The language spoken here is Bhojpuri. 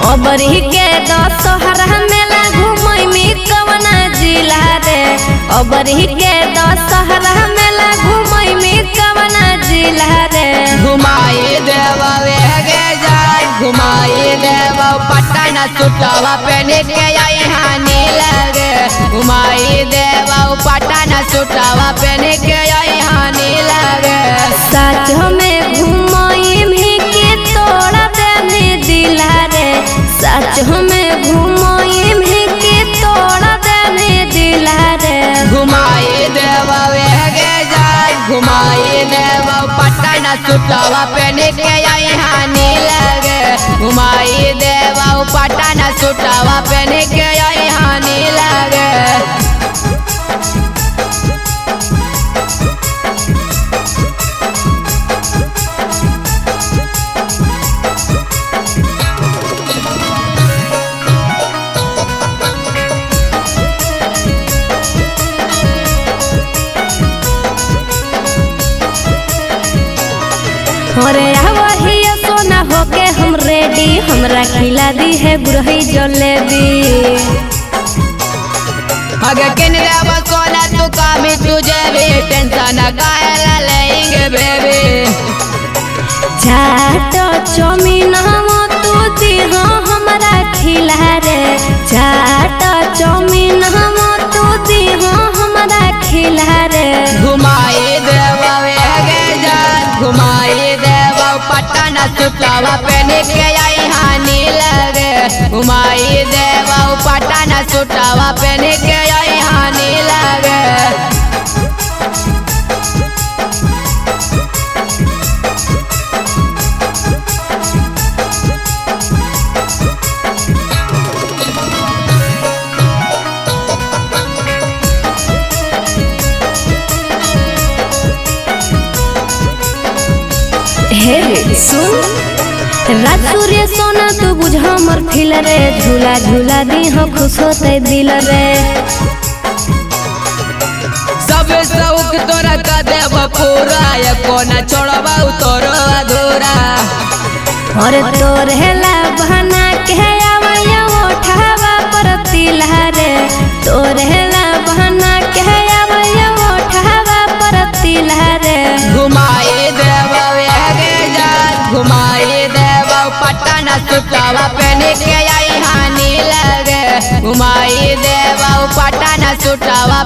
अबरी के दशहरा मेला घूमई में कवना जिला रे। अबरी के दशहरा मेला घूमई में कवना जिला रे। घुमाई देवा वेगे जाय घुमाई देवा पटना सुटवा पहने के यहाँ लगे। घुमाई देवा पटना सुटवा पहने के यहाँ लगे। सच में घुमई में के तोड़ा देने दिला रे। सच में घुमई में के तोड़ा देने दिला रे। घुमाई देवा वेगे जाय घुमाई देवा पटना सुटवा पहने के यहाँ लगे। घुमाई देवा पटना सुटवा पहने के यहाँ लगे। अरे वही सोना होके हम रेडी हमरा खिला दी है गुरही जलेबी। अगर किनले सोना तू कामी तुझे भी टेंशन काहे लेंगे बेबी। चाट चौमीन हम तू दी हमरा खिला रे। चाट चौमीन हम तू दी हमरा खिला रे। घुमाई देवा वेगे जान घुमाई देवा पटना सुटवा पहने के यहाँ लगे। घुमाई देवा पटना सुटवा पहने के यहाँ लगे। हे सुन राजसूर्य सोना तू बुझ हमर फिल रे। झूला झूला दी हो खुश होते दिल रे। सब शौक तोरा का देव पूरा ये कोना छोड़बा तोरो अधूरा। और तोर हेला बहना के आवया उठावा पर तिला रे। तोर हेला बहना के आवया उठावा पर तिला रे। घुमाई देवा वेगे जान घुमाई देवा पटना सुटवा पहने के यहाँ लगे। घुमाई देवा पटना सुटवा